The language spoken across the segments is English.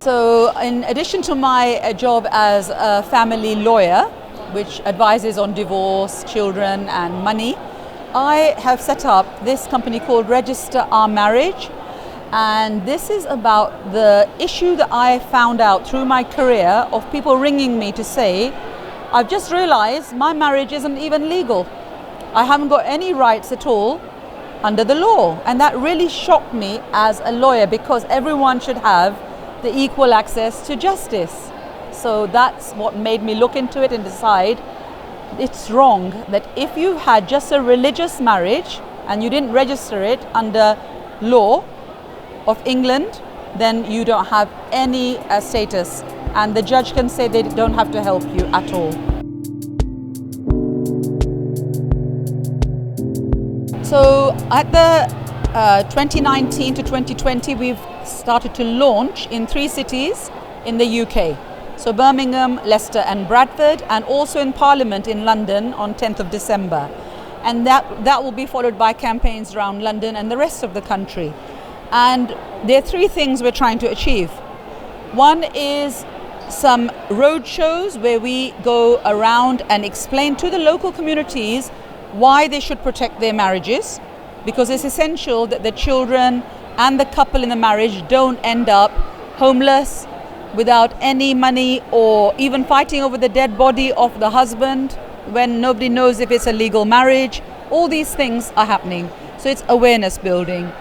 So in addition to my job as a family lawyer, which advises on divorce, children and money, I have set up this company called Register Our Marriage. And this is about the issue that I found out through my career of people ringing me to say, I've just realized my marriage isn't even legal. I haven't got any rights at all under the law. And that really shocked me as a lawyer, because everyone should have the equal access to justice. So that's what made me look into it and decide it's wrong that if you had just a religious marriage and you didn't register it under law of England, then you don't have any status, and the judge can say they don't have to help you at all. So at the 2019 to 2020, we've started to launch in 3 cities in the UK. So Birmingham, Leicester and Bradford, and also in Parliament in London on 10th of December. And that will be followed by campaigns around London and the rest of the country. And there are 3 things we're trying to achieve. One is some road shows where we go around and explain to the local communities why they should protect their marriages, because it's essential that the children and the couple in the marriage don't end up homeless, without any money, or even fighting over the dead body of the husband when nobody knows if it's a legal marriage. All these things are happening. So it's awareness building.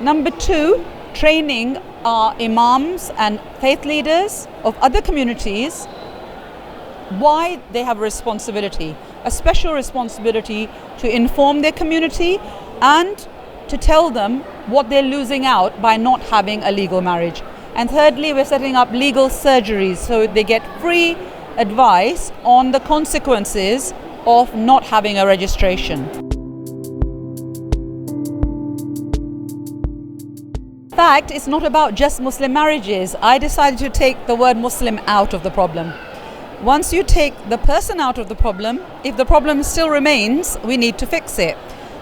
Number 2, training our imams and faith leaders of other communities why they have a responsibility, a special responsibility to inform their community and to tell them what they're losing out by not having a legal marriage. And thirdly, we're setting up legal surgeries so they get free advice on the consequences of not having a registration. In fact, it's not about just Muslim marriages. I decided to take the word Muslim out of the problem. Once you take the person out of the problem, if the problem still remains, we need to fix it.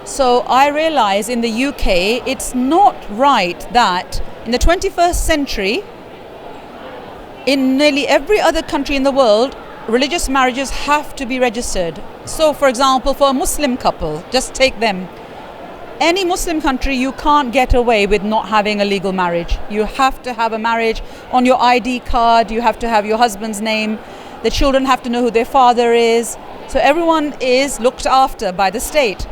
So I realize in the UK, it's not right that in the 21st century, in nearly every other country in the world, religious marriages have to be registered. So for example, for a Muslim couple, just take them. Any Muslim country, you can't get away with not having a legal marriage. You have to have a marriage on your ID card, you have to have your husband's name, the children have to know who their father is. So everyone is looked after by the state.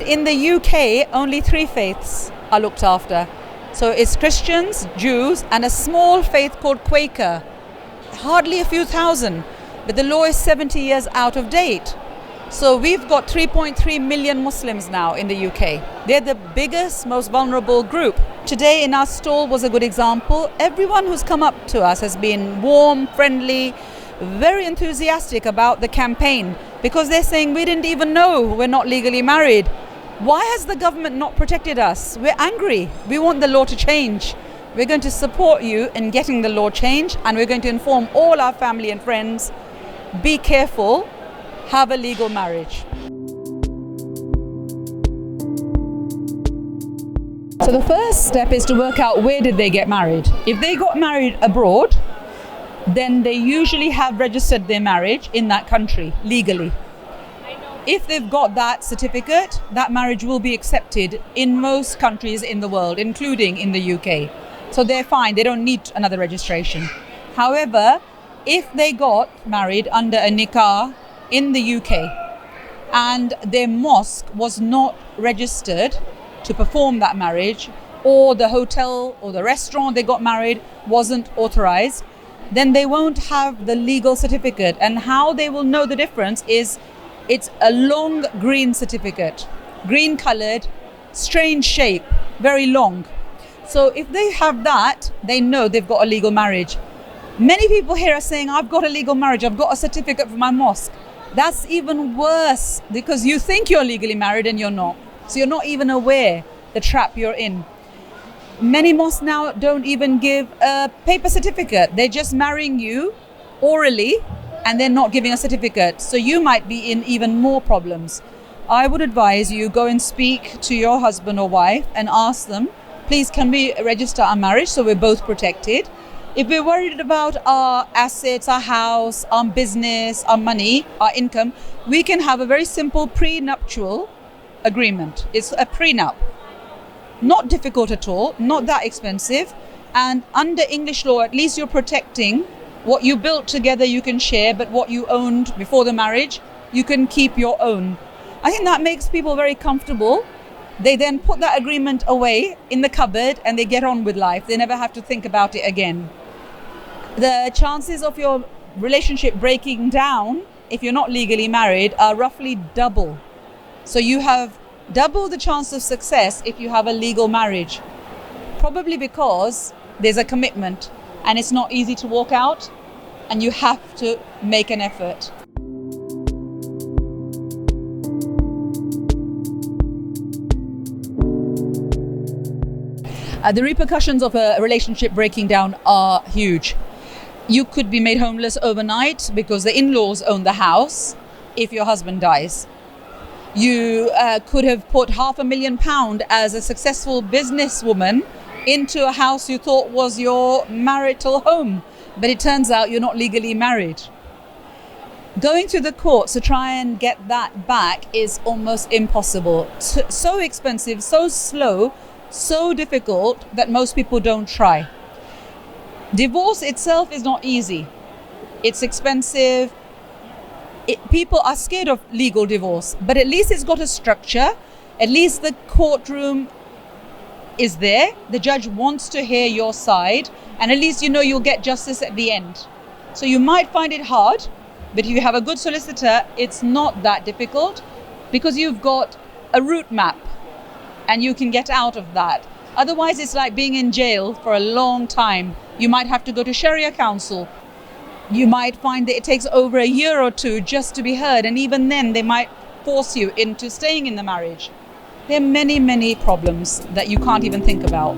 In the UK, only 3 faiths are looked after. So it's Christians, Jews, and a small faith called Quaker. Hardly a few thousand, but the law is 70 years out of date. So we've got 3.3 million Muslims now in the UK. They're the biggest, most vulnerable group. Today in our stall was a good example. Everyone who's come up to us has been warm, friendly, very enthusiastic about the campaign, because they're saying we didn't even know we're not legally married. Why has the government not protected us? We're angry. We want the law to change. We're going to support you in getting the law changed, and we're going to inform all our family and friends, be careful, have a legal marriage. So the first step is to work out where did they get married. If they got married abroad, then they usually have registered their marriage in that country legally. If they've got that certificate, that marriage will be accepted in most countries in the world, including in the UK. So they're fine, they don't need another registration. However, if they got married under a nikah in the UK and their mosque was not registered to perform that marriage, or the hotel or the restaurant they got married wasn't authorized, then they won't have the legal certificate. And how they will know the difference is it's a long green certificate, green colored, strange shape, very long. So if they have that, they know they've got a legal marriage. Many people here are saying, I've got a legal marriage, I've got a certificate for my mosque. That's even worse, because you think you're legally married and you're not. So you're not even aware the trap you're in. Many mosques now don't even give a paper certificate. They're just marrying you orally and they're not giving a certificate. So you might be in even more problems. I would advise you go and speak to your husband or wife and ask them, please can we register our marriage so we're both protected? If we're worried about our assets, our house, our business, our money, our income, we can have a very simple prenuptial agreement. It's a prenup. Not difficult at all, not that expensive. And under English law, at least you're protecting what you built together you can share, but what you owned before the marriage, you can keep your own. I think that makes people very comfortable. They then put that agreement away in the cupboard and they get on with life. They never have to think about it again. The chances of your relationship breaking down if you're not legally married are roughly double. So you have double the chance of success if you have a legal marriage. Probably because there's a commitment and it's not easy to walk out and you have to make an effort. The repercussions of a relationship breaking down are huge. You could be made homeless overnight because the in-laws own the house if your husband dies. You could have put £500,000 as a successful businesswoman into a house you thought was your marital home, but it turns out you're not legally married. Going to the courts to try and get that back is almost impossible. So expensive, so slow, so difficult that most people don't try. Divorce itself is not easy. It's expensive. People are scared of legal divorce, but at least it's got a structure. At least the courtroom is there. The judge wants to hear your side, and at least you know you'll get justice at the end. So you might find it hard, but if you have a good solicitor, it's not that difficult because you've got a route map and you can get out of that. Otherwise, it's like being in jail for a long time. You might have to go to Sharia council. You might find that it takes over a year or two just to be heard, and even then they might force you into staying in the marriage. There are many, many problems that you can't even think about.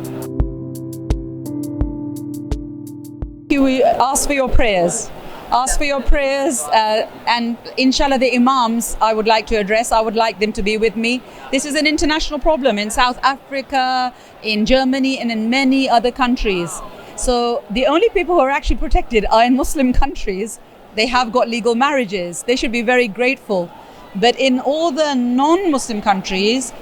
We ask for your prayers. Ask for your prayers, and inshallah the imams I would like to address, I would like them to be with me. This is an international problem in South Africa, in Germany, and in many other countries. So the only people who are actually protected are in Muslim countries. They have got legal marriages. They should be very grateful. But in all the non-Muslim countries,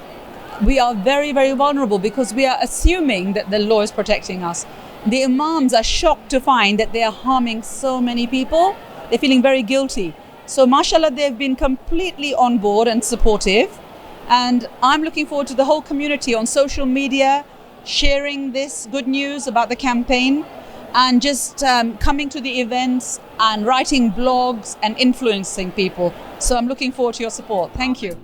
we are very, very vulnerable because we are assuming that the law is protecting us. The imams are shocked to find that they are harming so many people. They're feeling very guilty. So mashallah, they've been completely on board and supportive. And I'm looking forward to the whole community on social media, sharing this good news about the campaign and just coming to the events and writing blogs and influencing people. So I'm looking forward to your support. Thank you.